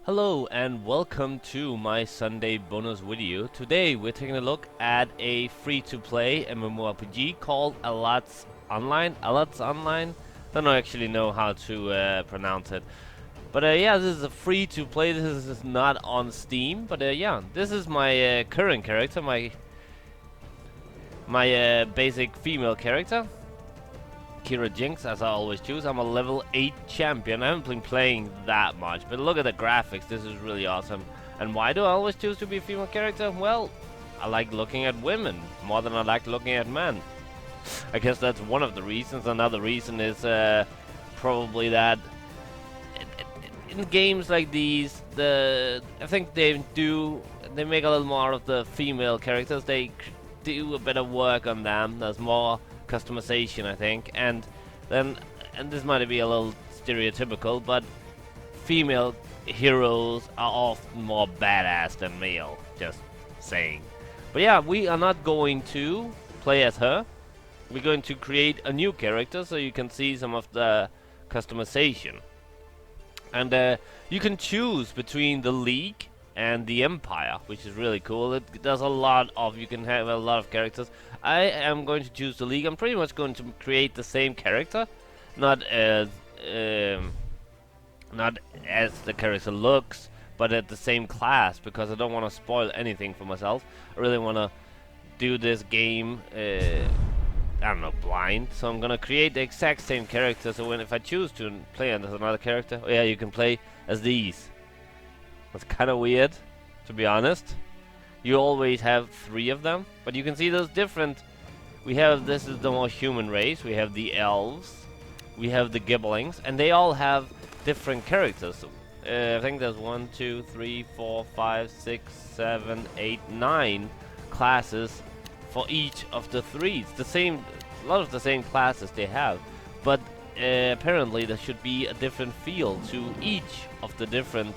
Hello and welcome to my Sunday bonus video. Today we're taking a look at a free-to-play MMORPG called Allods Online. Allods Online? Don't actually know how to pronounce it. But yeah, this is a free-to-play. This is not on Steam. But yeah, this is my current character, my basic female character. Kira Jinx, as I always choose. I'm a level 8 champion. I haven't been playing that much, but look at the graphics. This is really awesome. And why do I always choose to be a female character? Well, I like looking at women more than I like looking at men. I guess that's one of the reasons. Another reason is probably that in games like these, I think they make a little more of the female characters. They do a bit of work on them. There's more customization, I think, and this might be a little stereotypical, but female heroes are often more badass than male, just saying. But yeah, we are not going to play as her. We're going to create a new character so you can see some of the customization, and you can choose between the League and the Empire, which is really cool. It does a lot of, you can have a lot of characters. I am going to choose the League. I'm pretty much going to create the same character, not as the character looks, but at the same class, because I don't want to spoil anything for myself. I really want to do this game, I don't know, blind. So I'm gonna create the exact same character. So if I choose to play as another character, oh yeah, you can play as these. That's kind of weird, to be honest. You always have 3 of them, but you can see those different. This is the more human race. We have the elves, we have the gibblings, and they all have different characters. I think there's 1, 2, 3, 4, 5, 6, 7, 8, 9 classes for each of the 3. It's the same, a lot of the same classes they have, but apparently there should be a different feel to each of the different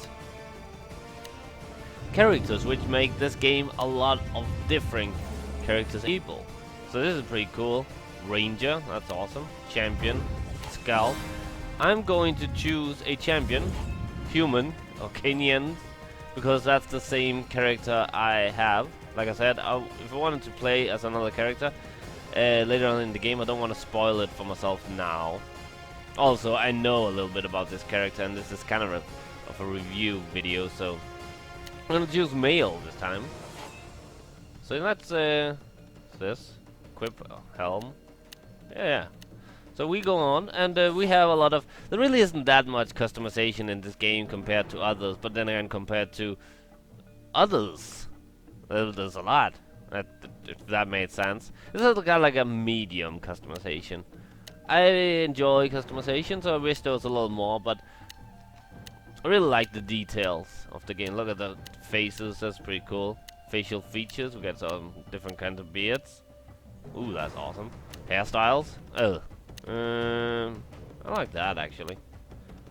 characters, which make this game a lot of different characters able. So this is pretty cool. Ranger, that's awesome. Champion, Scout. I'm going to choose a champion, human or Kenyan, because that's the same character I have. Like I said, if I wanted to play as another character later on in the game, I don't want to spoil it for myself now. Also, I know a little bit about this character, and this is kind of a review video, so I'm gonna choose male this time. So that's this equip helm. Yeah. So we go on, and we have a lot of. There really isn't that much customization in this game compared to others, but then again, compared to others, there's a lot. If that made sense. This is kind of like a medium customization. I enjoy customization, so I wish there was a little more, but I really like the details of the game. Look at the faces, that's pretty cool. Facial features, we got some different kinds of beards. Ooh, that's awesome. Hairstyles, I like that actually.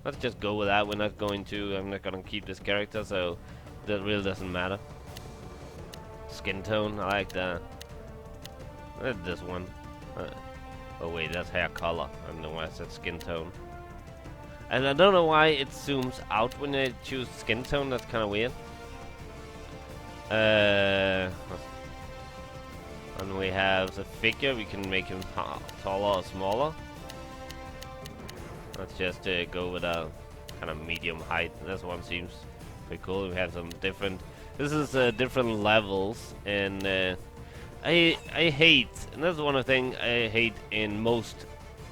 Let's just go with that. I'm not gonna keep this character, so that really doesn't matter. Skin tone, I like that. This one. Oh wait, that's hair color. I don't know why I said skin tone. And I don't know why it zooms out when I choose skin tone. That's kind of weird. And we have the figure. We can make him taller or smaller. Let's just go with a kind of medium height. This one seems pretty cool. We have some different. This is different levels, and I hate. And that's one of the things I hate in most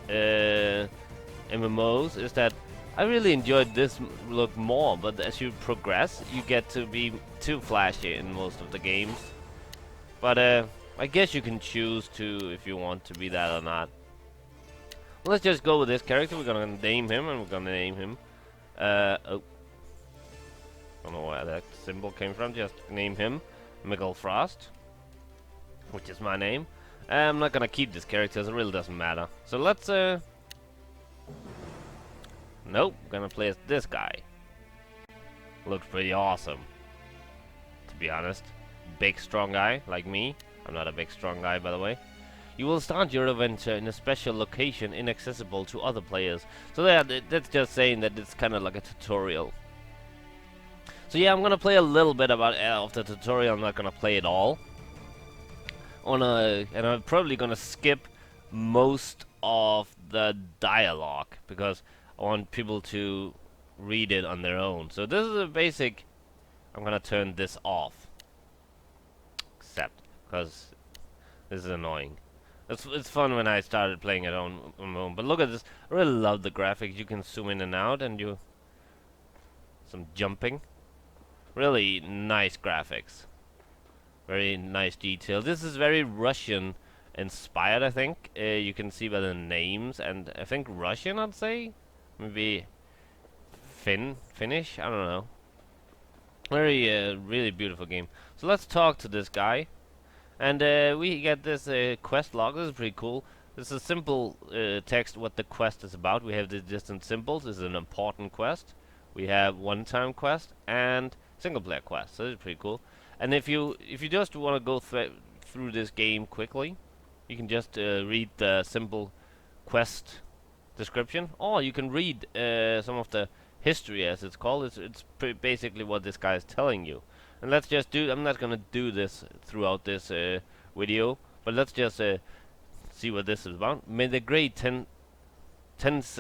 MMOs is that. I really enjoyed this look more, but as you progress, you get to be too flashy in most of the games. But I guess you can choose to if you want to be that or not. Let's just go with this character. We're gonna name him, and we're gonna name him. Oh, don't know where that symbol came from. Just name him Miguel Frost, which is my name. I'm not gonna keep this character, so it really doesn't matter. So let's Nope, gonna play as this guy. Looks pretty awesome, to be honest. Big, strong guy, like me. I'm not a big, strong guy, by the way. You will start your adventure in a special location inaccessible to other players. So yeah, that's just saying that it's kind of like a tutorial. So yeah, I'm gonna play a little bit about of the tutorial. I'm not gonna play it all. And I'm probably gonna skip most of the dialogue because I want people to read it on their own. So this is a basic. I'm gonna turn this off. Accept, because this is annoying. It's fun when I started playing it on my own. But look at this. I really love the graphics. You can zoom in and out, and some jumping. Really nice graphics. Very nice detail. This is very Russian inspired, I think. You can see by the names, and I think Russian, I'd say. Maybe Finnish? I don't know. Very, really beautiful game. So let's talk to this guy. And we get this quest log. This is pretty cool. This is a simple text what the quest is about. We have the distant symbols. This is an important quest. We have one-time quest and single-player quest. So this is pretty cool. And if you just want to go through this game quickly, you can just read the simple quest description, or you can read some of the history, as it's called. It's basically what this guy is telling you. And let's just do. I'm not gonna do this throughout this video, but let's just see what this is about. May the great Tencents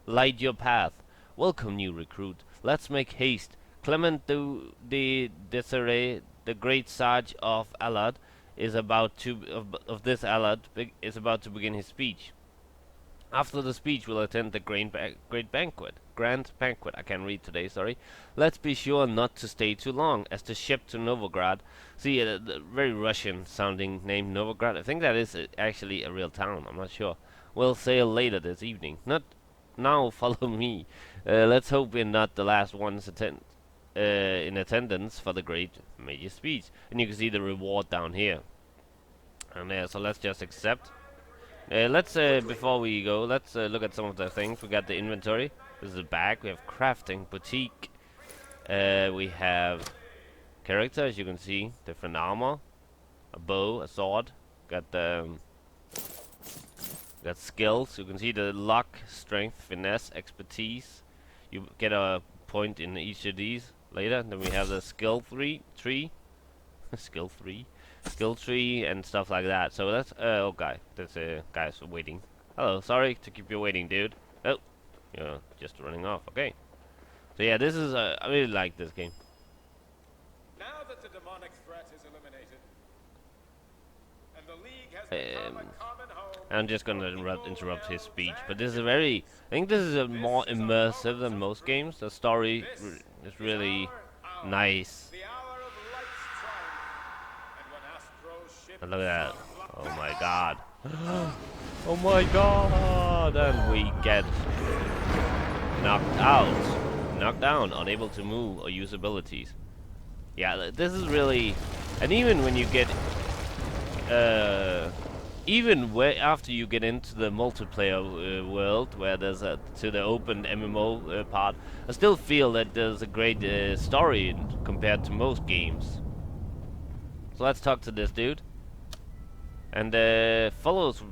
light your path. Welcome, new recruit. Let's make haste. Clement de Desiree, the great Sage of Allod, is about to this Allod is about to begin his speech. After the speech, we'll attend the grand banquet. I can't read today, sorry. Let's be sure not to stay too long, as the ship to Novograd. See, the very Russian-sounding name Novograd. I think that is actually a real town. I'm not sure. We'll sail later this evening. Not now. Follow me. Let's hope we're not the last ones in attendance for the great major speech. And you can see the reward down here. And so let's just accept. Let's before we go, let's look at some of the things. We got the inventory. This is a bag. We have crafting, boutique. We have character, as you can see, different armor, a bow, a sword. Got the got skills. You can see the luck, strength, finesse, expertise. You get a point in each of these later. Then we have the skill tree, skill tree and stuff like that. So that's okay. There's guys waiting. Hello, sorry to keep you waiting, dude. Oh, you're just running off. Okay. So yeah, this is I really like this game. Now that the demonic threat is eliminated, and the league has become a common home. I'm just gonna interrupt his speech, but this is I think this is more immersive than most games. The story is really nice. And look at that. Oh my god. Oh my god. And we get knocked out. Knocked down. Unable to move or use abilities. Yeah, this is really... And even when you get... even after you get into the multiplayer world, where there's to the open MMO part, I still feel that there's a great story compared to most games. So let's talk to this dude. And follows.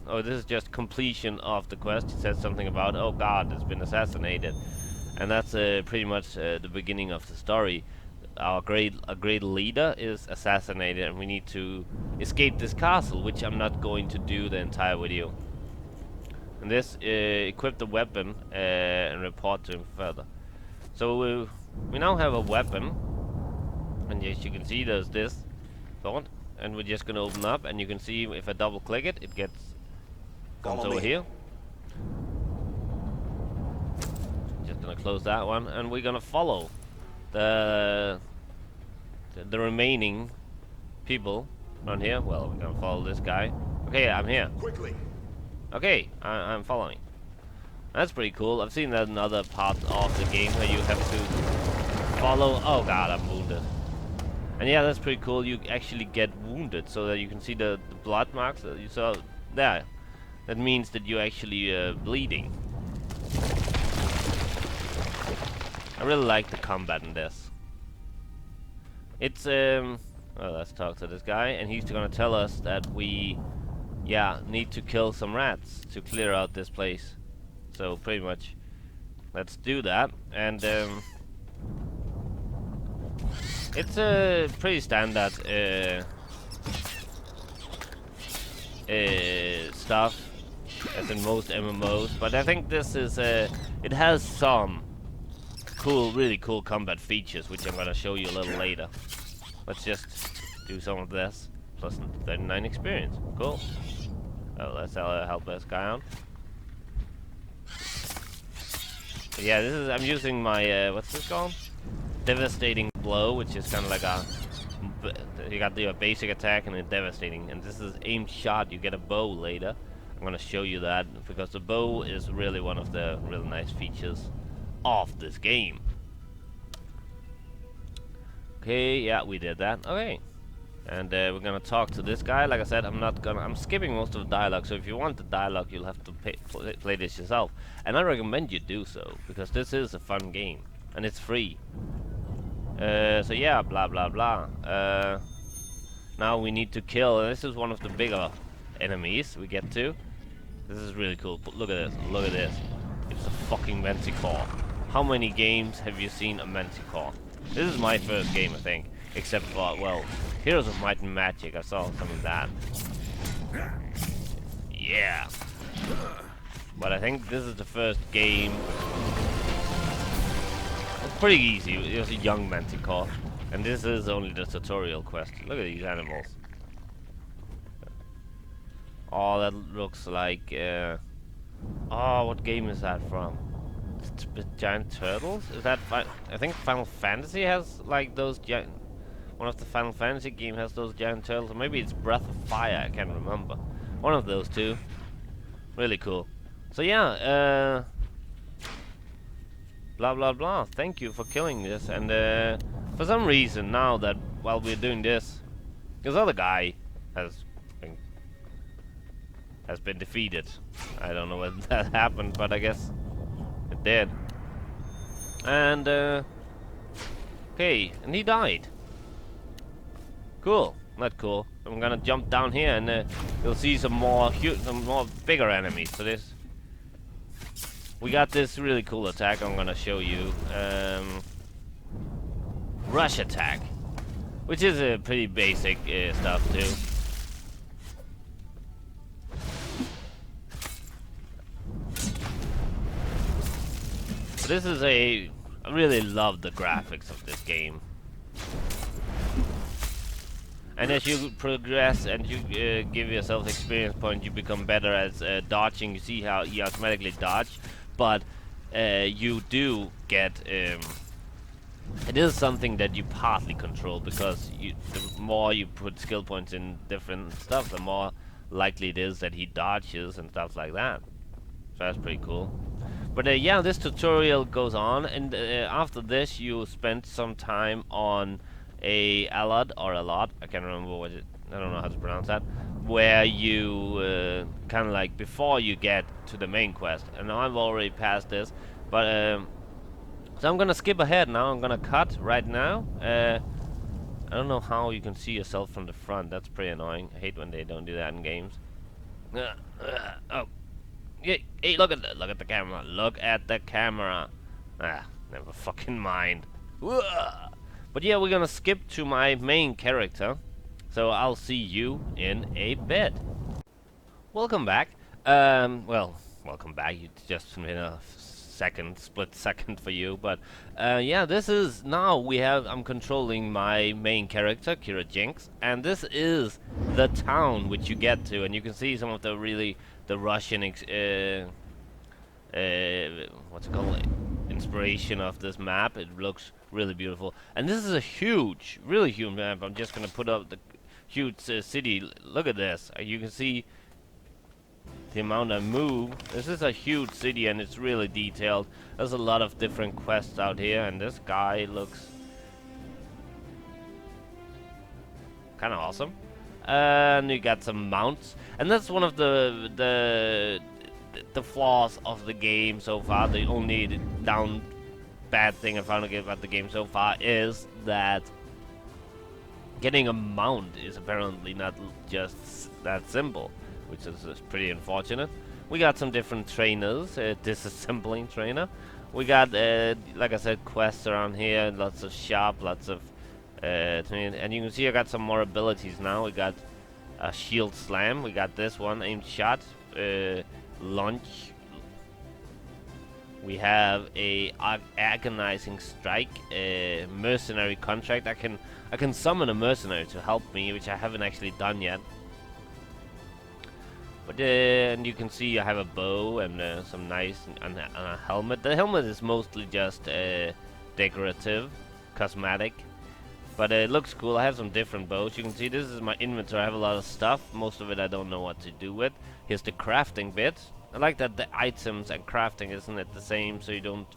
Oh, this is just completion of the quest. He says something about, oh god, it's been assassinated, and that's pretty much the beginning of the story. A great leader is assassinated, and we need to escape this castle, which I'm not going to do the entire video. And this equip the weapon and report to him further. So we now have a weapon, and as you can see, there's this sword. And we're just gonna open up, and you can see if I double click it, it comes over here. Just gonna close that one, and we're gonna follow the remaining people around here. Well, we're gonna follow this guy. Okay, I'm here. Quickly. Okay, I'm following. That's pretty cool. I've seen that in other parts of the game where you have to follow. Oh god, I'm wounded. And yeah, that's pretty cool. You actually get wounded, so that you can see the blood marks that you saw there. That means that you're actually bleeding. I really like the combat in this. It's well, let's talk to this guy, and he's gonna tell us that we, yeah, need to kill some rats to clear out this place. So pretty much, let's do that. And it's a pretty standard stuff, as in most MMOs. But I think this is it has some cool, really cool combat features, which I'm gonna show you a little later. Let's just do some of this. Plus 39 experience. Cool. Oh, let's help this guy out. Yeah, this is. I'm using my what's this called? Devastating blow, which is kind of like a. You got the basic attack and a devastating, and this is aimed shot. You get a bow later. I'm gonna show you that because the bow is really one of the really nice features of this game. Okay, yeah, we did that. Okay. And we're gonna talk to this guy. Like I said, I'm skipping most of the dialogue, so if you want the dialogue, you'll have to play this yourself. And I recommend you do so, because this is a fun game. And it's free. So yeah, blah blah blah. Now we need to kill, and this is one of the bigger enemies we get to. This is really cool. Look at this, look at this. It's a fucking manticore. How many games have you seen a manticore? This is my first game, I think. Except for, well, Heroes of Might and Magic, I saw some of that. Yeah. But I think this is the first game. It's pretty easy, it's a young manticore. And this is only the tutorial quest. Look at these animals. Oh, that looks like, oh, what game is that from? Giant turtles? Is that, I think Final Fantasy has, like, those giant... One of the Final Fantasy game has those giant turtles, or maybe it's Breath of Fire, I can't remember. One of those two. Really cool. So yeah, blah blah blah. Thank you for killing this. And for some reason, now that while we're doing this other guy has been defeated. I don't know what that happened, but I guess it did. And okay, and he died. Cool, not cool. I'm gonna jump down here, and you'll see some more bigger enemies. So this, we got this really cool attack. I'm gonna show you, rush attack, which is a pretty basic stuff too. This is I really love the graphics of this game. And as you progress and you give yourself experience points, you become better at dodging. You see how you automatically dodge, but you do get... it is something that you partly control, because the more you put skill points in different stuff, the more likely it is that he dodges and stuff like that. So that's pretty cool. But yeah, this tutorial goes on, and after this you spend some time on a Allod or Allod, I can't remember what it, I don't know how to pronounce that, where you kind of like before you get to the main quest. And now I've already passed this, but so I'm gonna skip ahead now. I'm gonna cut right now. I don't know how you can see yourself from the front. That's pretty annoying. I hate when they don't do that in games. Oh, hey, look at the camera. Look at the camera. Never fucking mind. But yeah, we're gonna skip to my main character, so I'll see you in a bit. Welcome back. Well, welcome back. It's just been a split second for you, but yeah, this is now I'm controlling my main character, Kira Jinx, and this is the town which you get to, and you can see some of the Russian what's it called? Inspiration of this map. It looks really beautiful, and this is a huge, really huge map. I'm just gonna put up the huge city. Look at this. You can see the amount I move. This is a huge city, and it's really detailed. There's a lot of different quests out here, and this guy looks kind of awesome. And you got some mounts, and that's one of the flaws of the game so far. The only bad thing I found about the game so far is that getting a mount is apparently not just that simple, which is pretty unfortunate. We got some different trainers, disassembling trainer. We got, like I said, quests around here, lots of shop, lots of, and you can see I got some more abilities now. We got a shield slam, we got this one, aimed shot, launch. We have a agonizing strike, mercenary contract. I can summon a mercenary to help me, which I haven't actually done yet. But and you can see I have a bow and some nice and a helmet. The helmet is mostly just decorative, cosmetic, but it looks cool. I have some different bows. You can see this is my inventory. I have a lot of stuff. Most of it I don't know what to do with. Here's the crafting bit. I like that the items and crafting isn't it the same, so you don't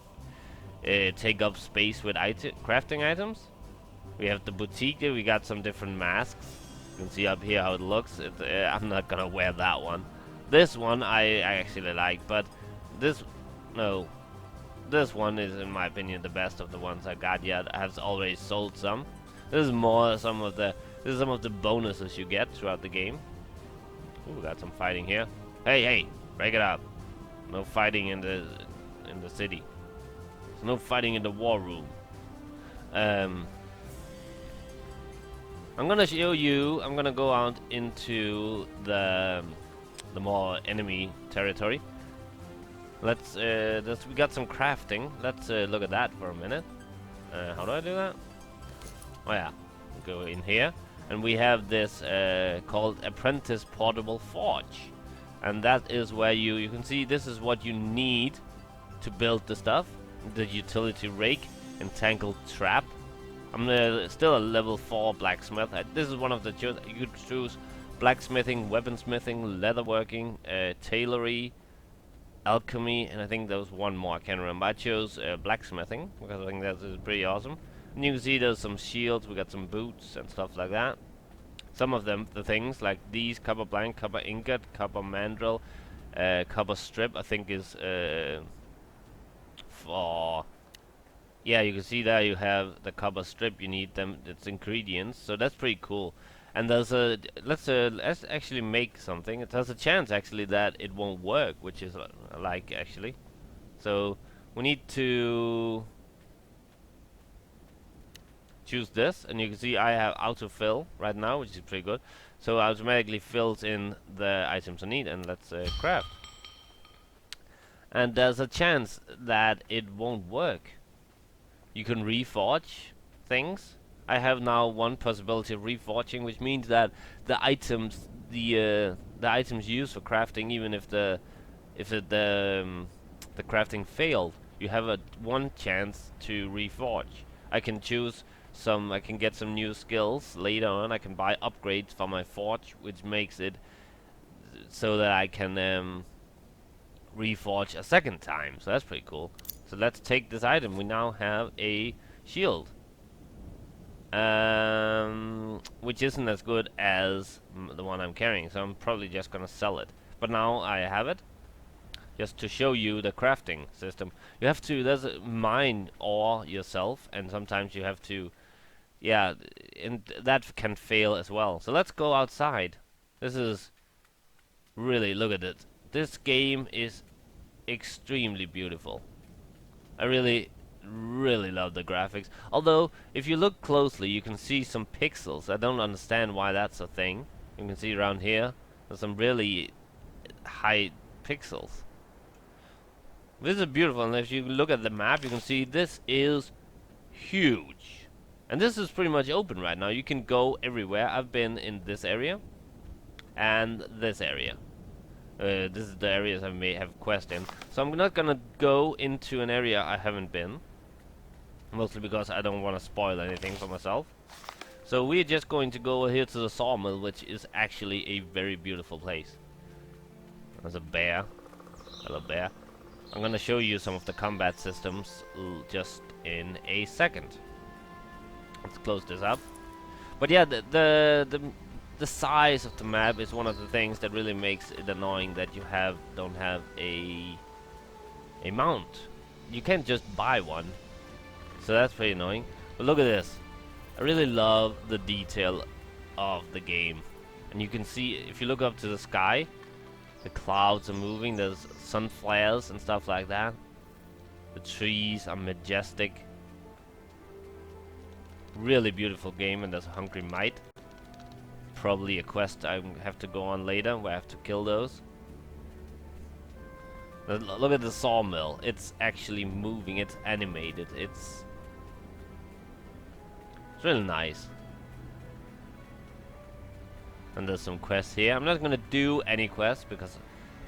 take up space with crafting items. We have the boutique. We got some different masks. You can see up here how it looks. I'm not gonna wear that one. This one I actually like, but this one is, in my opinion, the best of the ones I got yet. I have already sold some. This is some of the bonuses you get throughout the game. Ooh, we got some fighting here. Hey, break it up. No fighting in the city. There's no fighting in the war room. I'm gonna show you. I'm gonna go out into the more enemy territory. We got some crafting. Let's look at that for a minute. How do I do that? Oh yeah, go in here, and we have this called Apprentice Portable Forge, and that is where you can see this is what you need to build the stuff. The utility rake, entangled trap. I'm still a level 4 blacksmith. This is one of the you could choose blacksmithing, weaponsmithing, leatherworking, tailory, alchemy, and I think there was one more, I can't remember. I chose blacksmithing because I think that is pretty awesome. And you can see there's some shields, we got some boots and stuff like that. Some of them, the things like these, copper blank, copper ingot, copper mandrel, copper strip, I think is for... Yeah, you can see there you have the copper strip, you need them, it's ingredients, so that's pretty cool. And there's let's actually make something. It has a chance actually that it won't work, which is I like actually. So we need to choose this, and you can see I have autofill right now, which is pretty good. So automatically fills in the items I need, and let's craft. And there's a chance that it won't work. You can reforge things. I have now one possibility of reforging, which means that the items used for crafting, even if the crafting failed, you have one chance to reforge. I can choose some. I can get some new skills later on. I can buy upgrades for my forge, which makes it so that I can reforge a second time. So that's pretty cool. So let's take this item. We now have a shield, which isn't as good as the one I'm carrying. So I'm probably just gonna sell it. But now I have it, just to show you the crafting system. You have to mine ore yourself, and sometimes you have to, yeah, and that can fail as well. So let's go outside. This is really, look at it. This game is extremely beautiful. I really love the graphics. Although, if you look closely, you can see some pixels. I don't understand why that's a thing. You can see around here, there's some really high pixels. This is beautiful, and if you look at the map, you can see this is huge. And this is pretty much open right now. You can go everywhere. I've been in this area and this area. This is the areas I may have quest in. So I'm not gonna go into an area I haven't been. Mostly because I don't want to spoil anything for myself. So we're just going to go here to the sawmill, which is actually a very beautiful place. There's a bear. Hello, bear. I'm gonna show you some of the combat systems just in a second. Let's close this up. But yeah, the size of the map is one of the things that really makes it annoying that you don't have a mount. You can't just buy one, so that's pretty annoying. But look at this. I really love the detail of the game, and you can see if you look up to the sky, the clouds are moving. There's sun flares and stuff like that. The trees are majestic. Really beautiful game, and there's a hungry mite. Probably a quest I have to go on later where I have to kill those. Look at the sawmill. It's actually moving. It's animated. It's really nice. And there's some quests here. I'm not gonna do any quests because,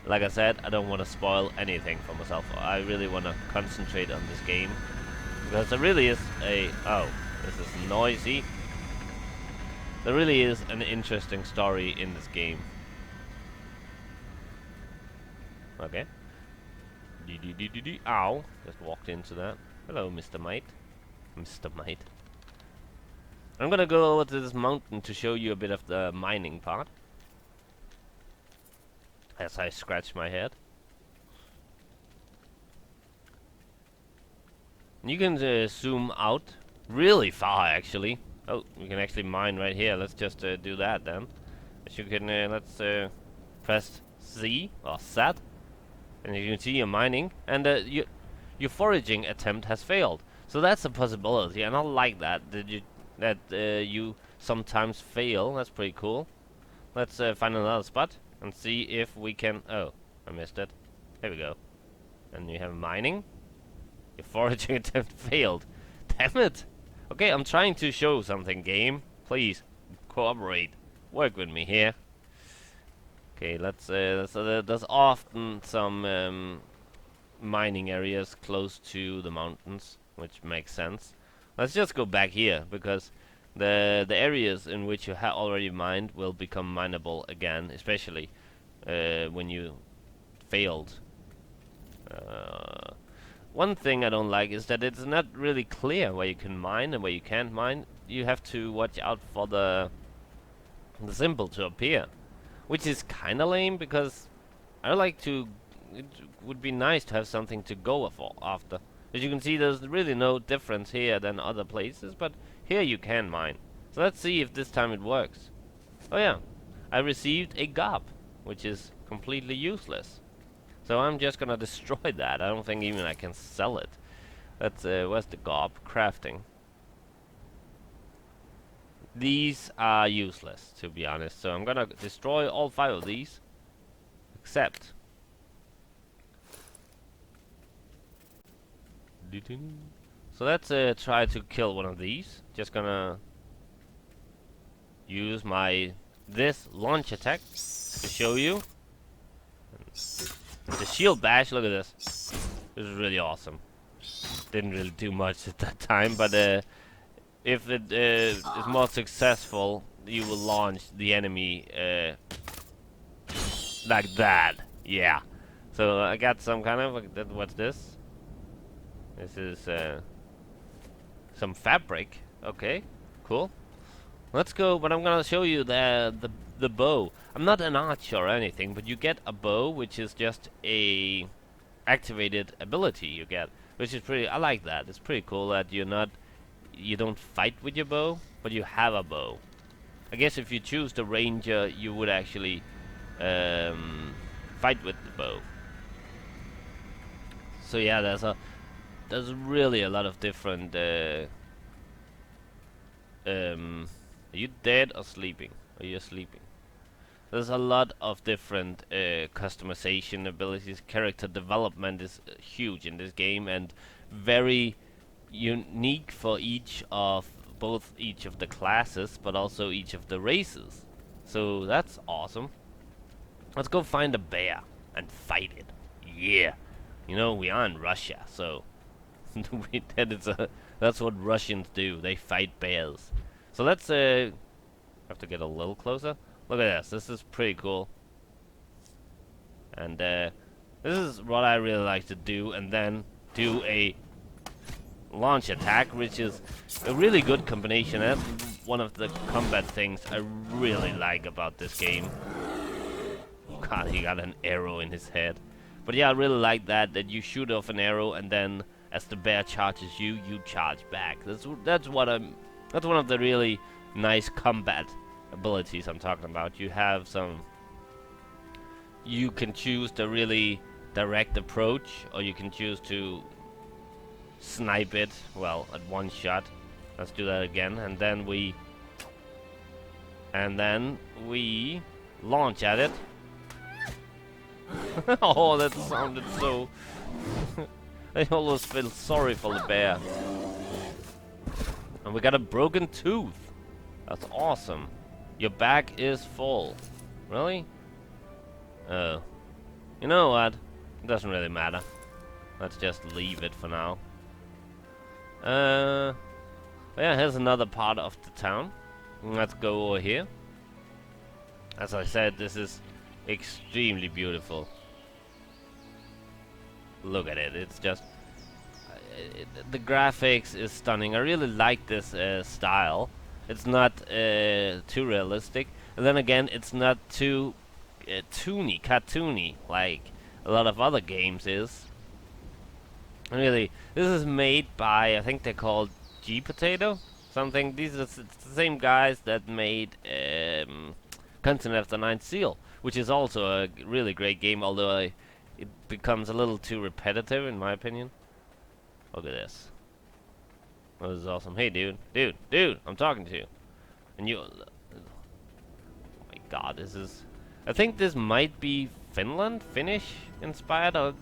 like I said, I don't want to spoil anything for myself. I really want to concentrate on this game because there really is a... Oh, this is noisy. There really is an interesting story in this game. Okay. Ow! Just walked into that. Hello, Mr. Mite. Mr. Mite. I'm gonna go over to this mountain to show you a bit of the mining part. As I scratch my head. You can zoom out really far, actually. Oh, we can actually mine right here. Let's just do that then. As you can, let's press Z or Z, and you can see you're mining, and your foraging attempt has failed. So that's a possibility, and I like that. You sometimes fail. That's pretty cool. Let's find another spot and see if we can. Oh, I missed it. There we go. And you have mining. Your foraging attempt failed. Damn it! Okay, I'm trying to show something, game. Please cooperate. Work with me here. Okay, let's. There's often some mining areas close to the mountains, which makes sense. Let's just go back here because the areas in which you have already mined will become mineable again, especially when you failed. One thing I don't like is that it's not really clear where you can mine and where you can't mine. You have to watch out for the symbol to appear, which is kinda lame because I like to. It would be nice to have something to go for after. As you can see, there's really no difference here than other places, but here you can mine. So let's see if this time it works. Oh yeah, I received a gob, which is completely useless. So I'm just gonna destroy that. I don't think even I can sell it. That's where's the gob? Crafting. These are useless, to be honest. So I'm gonna destroy all 5 of these, except. So let's try to kill one of these. Just gonna use this launch attack to show you. The shield bash, look at this. This is really awesome. Didn't really do much at that time, but if it is more successful, you will launch the enemy like that. Yeah. So I got some kind of what's this? This is some fabric. Okay, cool. Let's go. But I'm gonna show you the bow. I'm not an archer or anything, but you get a bow, which is just a activated ability you get, which is pretty. I like that. It's pretty cool that you don't fight with your bow, but you have a bow. I guess if you choose the ranger, you would actually fight with the bow. So yeah, there's really a lot of different. Are you dead or sleeping? Are you sleeping? There's a lot of different customization abilities. Character development is huge in this game and very unique for each of the classes, but also each of the races. So that's awesome. Let's go find a bear and fight it. Yeah, you know we are in Russia, so that's what Russians do. They fight bears. So let's have to get a little closer. Look at this. This is pretty cool. And this is what I really like to do, and then do a launch attack, which is a really good combination. That's one of the combat things I really like about this game. God, he got an arrow in his head. But yeah, I really like that you shoot off an arrow, and then as the bear charges you, you charge back. That's one of the really nice combat abilities I'm talking about. You can choose the really direct approach, or you can choose to snipe it, well, at one shot. Let's do that again, and then we launch at it. Oh, that sounded so... I almost feel sorry for the bear. And we got a broken tooth. That's awesome. Your back is full. Really? Oh. You know what? It doesn't really matter. Let's just leave it for now. Yeah, here's another part of the town. Let's go over here. As I said, this is extremely beautiful. Look at it. It's just... the graphics is stunning. I really like this style. It's not too realistic. And then again, it's not too cartoony, like a lot of other games is. Really, this is made by, I think they're called G Potato something. These are the same guys that made Continent of the Ninth Seal, which is also a really great game, although it becomes a little too repetitive in my opinion. Look at this. Oh, this is awesome. Hey, dude, I'm talking to you. And you... oh my god, this is... I think this might be Finnish inspired, or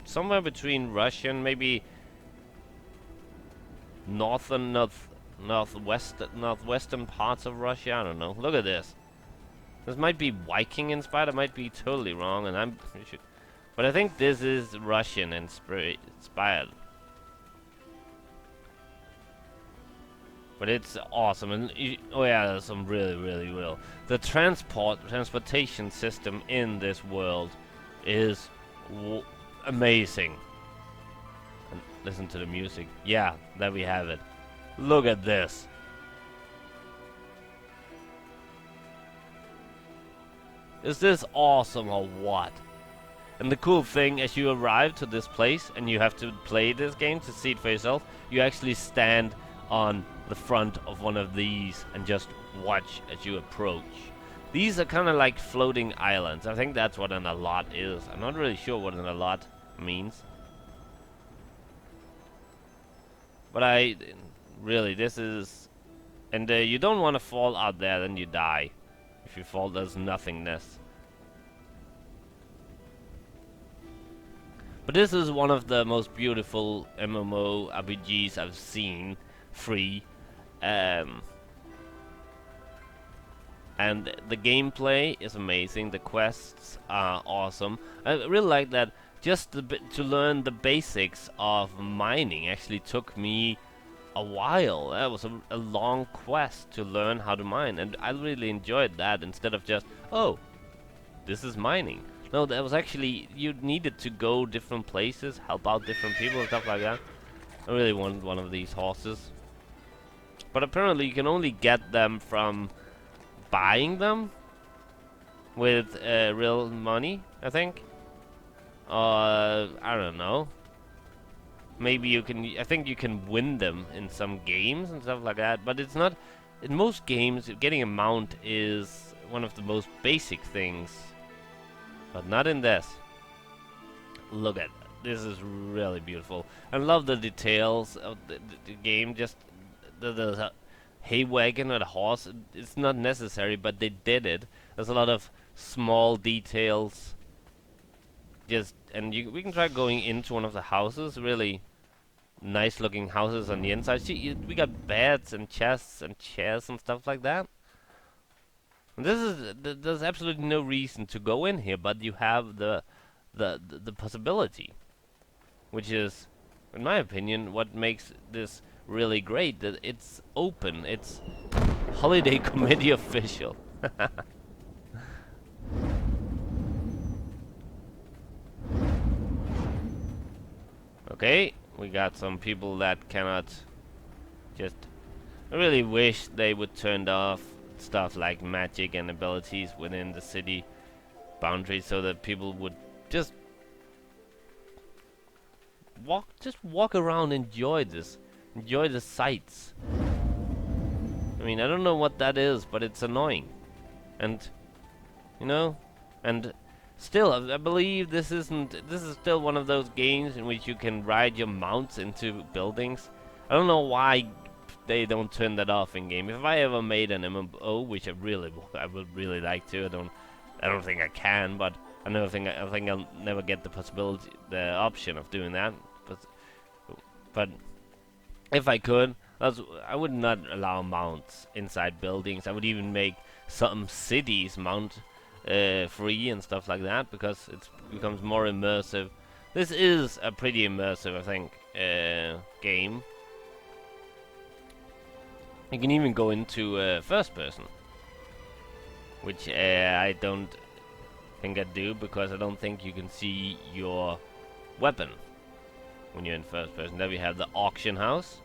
somewhere between Russian, maybe northwestern parts of Russia. I don't know. Look at this. This might be Viking inspired. I might be totally wrong, and I'm pretty sure. But I think this is Russian inspired. But it's awesome, and oh yeah, there's some really real. The transportation system in this world is amazing. And listen to the music. Yeah, there we have it. Look at this. Is this awesome or what? And the cool thing, as you arrive to this place and you have to play this game to see it for yourself, you actually stand on the front of one of these and just watch as you approach. These are kind of like floating islands. I think that's what an allot is. I'm not really sure what an allot means. But really, this is... and you don't want to fall out there, then you die. If you fall, there's nothingness. But this is one of the most beautiful MMORPGs I've seen. Free. And the gameplay is amazing. The quests are awesome. I really like that. Just to learn the basics of mining actually took me a while. That was a long quest to learn how to mine, and I really enjoyed that instead of just, oh, this is mining. No, that was actually, you needed to go different places, help out different people and stuff like that. I really wanted one of these horses. But apparently you can only get them from buying them with real money, I think. I don't know. Maybe you can, I think you can win them in some games and stuff like that, but it's not, in most games, getting a mount is one of the most basic things. But not in this. Look at that. This is really beautiful. I love the details of the game, just the hay wagon or the horse. It's not necessary, but they did it. There's a lot of small details. Just, and we can try going into one of the houses. Really nice looking houses on the inside. See, we got beds and chests and chairs and stuff like that. And this is there's absolutely no reason to go in here, but you have the possibility, which is, in my opinion, what makes this really great. That it's open. It's holiday committee official. Okay, we got some people that cannot just... I really wish they would turn off stuff like magic and abilities within the city boundaries so that people would just walk around, enjoy this, enjoy the sights. I mean, I don't know what that is, but it's annoying. And, you know, and still, I believe this isn't. This is still one of those games in which you can ride your mounts into buildings. I don't know why they don't turn that off in game. If I ever made an MMO, which I would really like to. I don't think I can, but I think I'll never get the possibility, the option of doing that. But if I could, I would not allow mounts inside buildings. I would even make some cities mount free and stuff like that, because it becomes more immersive. This is a pretty immersive, I think, game. You can even go into first person, which I don't think I do, because I don't think you can see your weapon when you're in first person. There we have the auction house.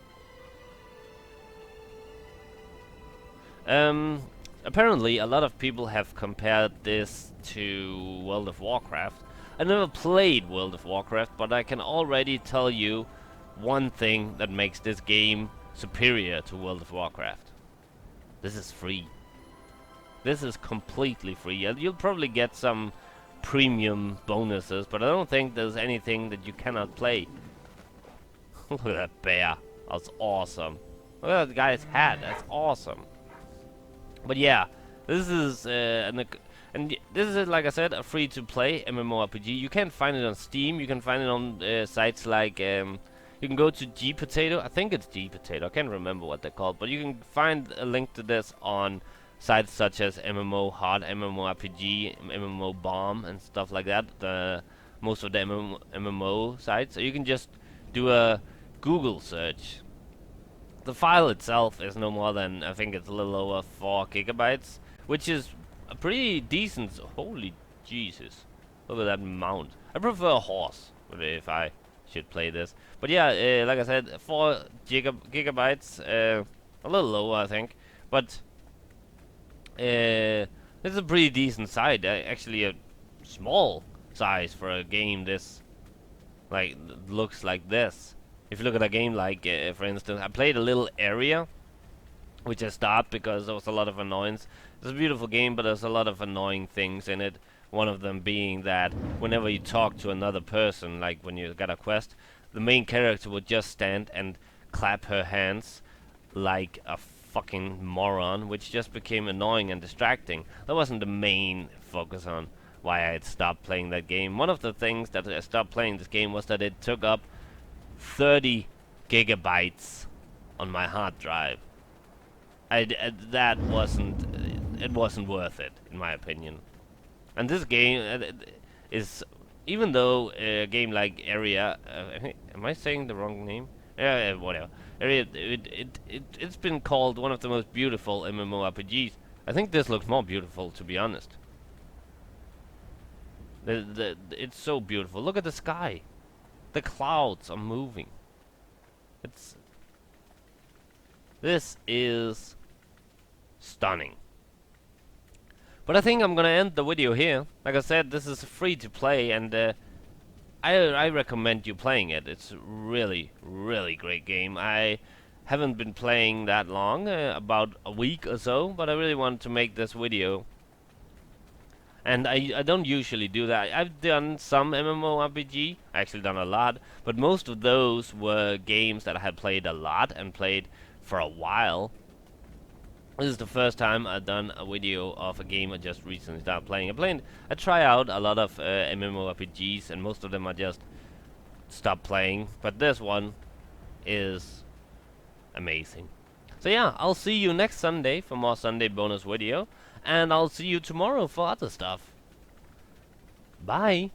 Apparently, a lot of people have compared this to World of Warcraft. I never played World of Warcraft, but I can already tell you one thing that makes this game superior to World of Warcraft. This is free. This is completely free. You'll probably get some premium bonuses, but I don't think there's anything that you cannot play. Look at that bear. That's awesome. Look at that guy's hat. That's awesome. But yeah, this is this is, like I said, a free-to-play MMORPG. You can't find it on Steam. You can find it on sites like you can go to G Potato. I think it's G Potato. I can't remember what they're called, but you can find a link to this on sites such as MMO Hot, MMORPG, MMO Bomb, and stuff like that. Most of the MMO sites. So you can just do a Google search. The file itself is no more than, I think it's a little over 4 gigabytes, which is a pretty decent. Holy Jesus! Look at that mount. I prefer a horse if I should play this. But yeah, like I said, 4 gigabytes, a little lower, I think. But this is a pretty decent size. Actually, a small size for a game this looks like this. If you look at a game like, for instance, I played a little Aria, which I stopped because there was a lot of annoyance. It's a beautiful game, but there's a lot of annoying things in it. One of them being that whenever you talk to another person, like when you got a quest, the main character would just stand and clap her hands like a fucking moron, which just became annoying and distracting. That wasn't the main focus on why I had stopped playing that game. One of the things that I stopped playing this game was that it took up 30 gigabytes on my hard drive. That wasn't worth it, in my opinion. And this game is, even though a game like Aria, am I saying the wrong name? Yeah, whatever. Aria, it's been called one of the most beautiful MMORPGs. I think this looks more beautiful, to be honest. It's so beautiful. Look at the sky. The clouds are moving. This is stunning. But I think I'm gonna end the video here. Like I said, this is free to play, and I recommend you playing it. It's really, really great game. I haven't been playing that long, about a week or so, but I really wanted to make this video. And I don't usually do that. I've done some MMORPG, I actually done a lot, but most of those were games that I had played a lot and played for a while. This is the first time I've done a video of a game I just recently started playing. I try out a lot of MMORPGs, and most of them I just stop playing, but this one is amazing. So yeah, I'll see you next Sunday for more Sunday bonus video. And I'll see you tomorrow for other stuff. Bye.